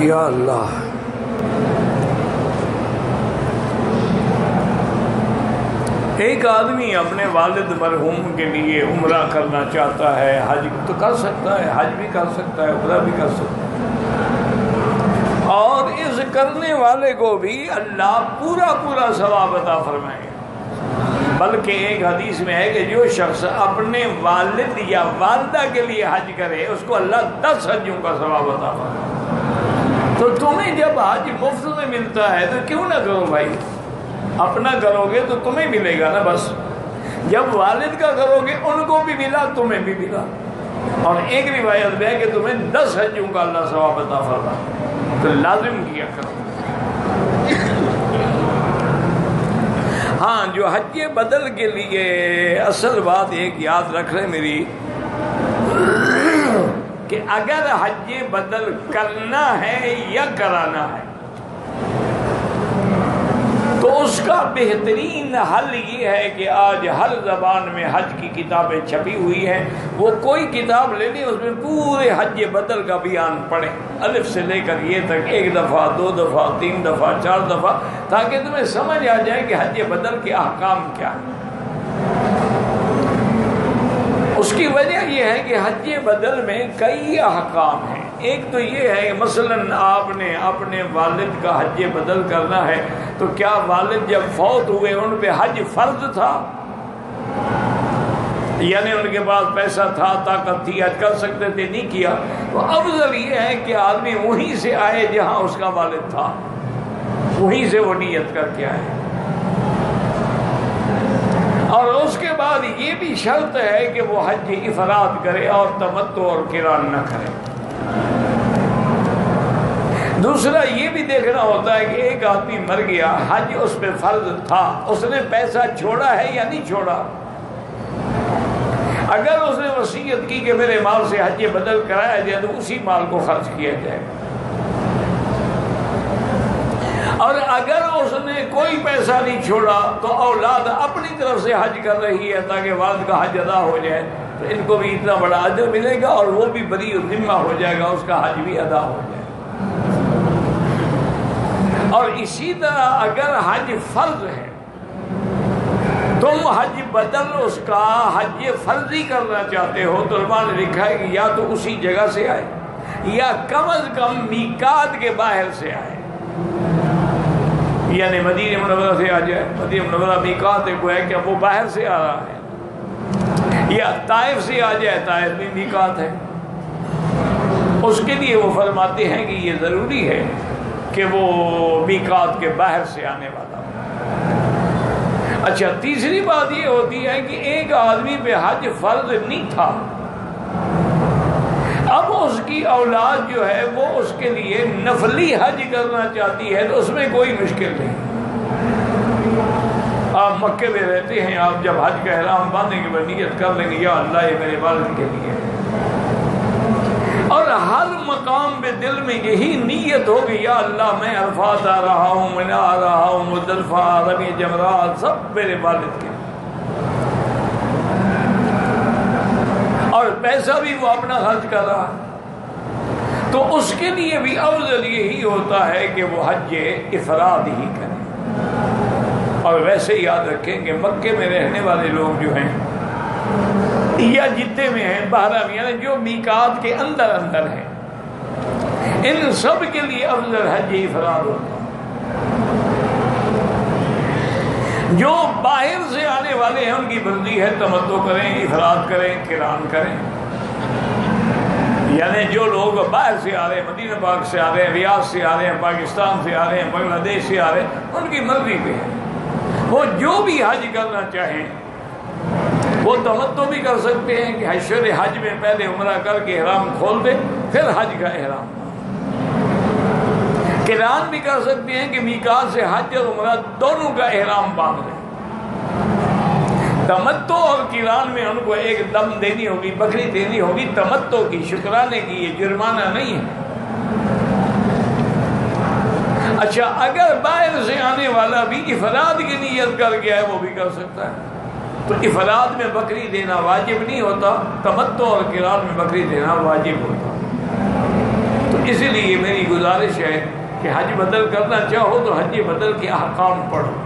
یا اللہ ایک آدمی اپنے والد مرحوم کے لیے عمرہ کرنا چاہتا ہے، حج تو کر سکتا ہے، حج بھی کر سکتا ہے، عمرہ بھی کر سکتا ہے، اور اس کرنے والے کو بھی اللہ پورا پورا ثواب عطا فرمائے گا۔ بلکہ ایک حدیث میں ہے کہ جو شخص اپنے والد یا والدہ کے لیے حج کرے اس کو اللہ 10 حجوں کا ثواب عطا فرمائے۔ تو تمہیں جب حج مفت میں ملتا ہے تو کیوں نہ کرو بھائی؟ اپنا کرو گے تو تمہیں ملے گا نا، بس جب والد کا کرو گے ان کو بھی ملا، تمہیں بھی ملا۔ اور ایک روایت میں ہے کہ تمہیں 10 حجوں کا اللہ ثواب عطا فرمائے، تو لازم کیا کرو۔ ہاں، جو حج بدل کے لیے اصل بات ایک یاد رکھ رہے میری، کہ اگر حج بدل کرنا ہے یا کرانا ہے تو اس کا بہترین حل یہ ہے کہ آج ہر زبان میں حج کی کتابیں چھپی ہوئی ہیں، وہ کوئی کتاب لے لیں، اس میں پورے حج بدل کا بیان پڑھیں، الف سے لے کر یہ تک، 1 دفعہ 2 دفعہ 3 دفعہ 4 دفعہ، تاکہ تمہیں سمجھ آ جائے کہ حج بدل کے احکام کیا ہیں۔ اس کی وجہ یہ ہے کہ حج بدل میں کئی احکام ہیں۔ ایک تو یہ ہے کہ مثلاً آپ نے اپنے والد کا حج بدل کرنا ہے تو کیا والد جب فوت ہوئے ان پہ حج فرض تھا؟ یعنی ان کے پاس پیسہ تھا، طاقت تھی، حج کر سکتے تھے، نہیں کیا، تو افضل یہ ہے کہ آدمی وہیں سے آئے جہاں اس کا والد تھا، وہیں سے وہ نیت کر کے آئے۔ اور اس کے بعد یہ بھی شرط ہے کہ وہ حج افراد کرے اور تمتع اور قران نہ کرے۔ دوسرا یہ بھی دیکھنا ہوتا ہے کہ ایک آدمی مر گیا، حج اس پہ فرض تھا، اس نے پیسہ چھوڑا ہے یا نہیں چھوڑا؟ اگر اس نے وصیت کی کہ میرے مال سے حج بدل کرایا جائے تو اسی مال کو خرچ کیا جائے، اور اگر اس نے کوئی پیسہ نہیں چھوڑا تو اولاد اپنی طرف سے حج کر رہی ہے تاکہ والد کا حج ادا ہو جائے، تو ان کو بھی اتنا بڑا اجر ملے گا اور وہ بھی بری ذمہ ہو جائے گا، اس کا حج بھی ادا ہو جائے گا۔ اور اسی طرح اگر حج فرض ہے، تم حج بدل اس کا حج فرضی کرنا چاہتے ہو، تو علماء نے لکھا ہے کہ یا تو اسی جگہ سے آئے یا کم از کم میقات کے باہر سے آئے، یعنی مدینہ منورہ سے آ جائے، مدینہ منورہ میقات ہے، کو ہے کہ اب وہ باہر سے آ رہا ہے، یا طائف سے آ جائے، طائف بھی میقات ہے۔ اس کے لیے وہ فرماتے ہیں کہ یہ ضروری ہے کہ وہ میقات کے باہر سے آنے والا ہو۔ اچھا، تیسری بات یہ ہوتی ہے کہ ایک آدمی پہ حج فرض نہیں تھا، اب اس کی اولاد جو ہے وہ اس کے لیے نفلی حج کرنا چاہتی ہے، تو اس میں کوئی مشکل نہیں۔ آپ مکے میں رہتے ہیں، آپ جب حج کا احرام باندھیں گے وہ نیت کر لیں گے یا اللہ یہ میرے والد کے لیے، اور ہر مقام پہ دل میں یہی نیت ہوگی، یا اللہ میں عرفات آ رہا ہوں، منی آ رہا ہوں، مزدلفہ، رمی جمرات، سب میرے والد کے، اور پیسہ بھی وہ اپنا خرچ کر رہا ہے، تو اس کے لیے بھی افضل یہی ہوتا ہے کہ وہ حج افراد ہی کرے۔ اور ویسے یاد رکھیں کہ مکے میں رہنے والے لوگ جو ہیں یا جتنے میں ہیں بحرم، یعنی جو میقات کے اندر اندر ہیں، ان سب کے لیے افضل حج افراد ہوتا ہے۔ جو باہر سے آنے والے ہیں ان کی مرضی ہے، تمتع کریں، افراد کریں، قران کریں، یعنی جو لوگ باہر سے آ رہے ہیں، مدینہ پاک سے آ رہے ہیں، ریاض سے آ رہے ہیں، پاکستان سے آ رہے ہیں، بنگلہ دیش سے آ رہے ہیں، ان کی مرضی پہ ہے، وہ جو بھی حج کرنا چاہیں وہ تمتع بھی کر سکتے ہیں کہ حج میں پہلے عمرہ کر کے احرام کھول دیں، پھر حج کا احرام، قران بھی کر سکتے ہیں کہ میقات سے حج اور عمرہ دونوں کا احرام باندھ لیں۔ تمتع اور قران میں ان کو ایک دم دینی ہوگی، بکری دینی ہوگی تمتع کی، شکرانے کی، یہ جرمانہ نہیں ہے۔ اچھا، اگر باہر سے آنے والا بھی افراد کی نیت کر گیا ہے وہ بھی کر سکتا ہے، تو افراد میں بکری دینا واجب نہیں ہوتا، تمتع اور قران میں بکری دینا واجب ہوتا۔ تو اسی لیے میری گزارش ہے کہ حج بدل کرنا چاہو تو حج بدل کے احکام پڑھو.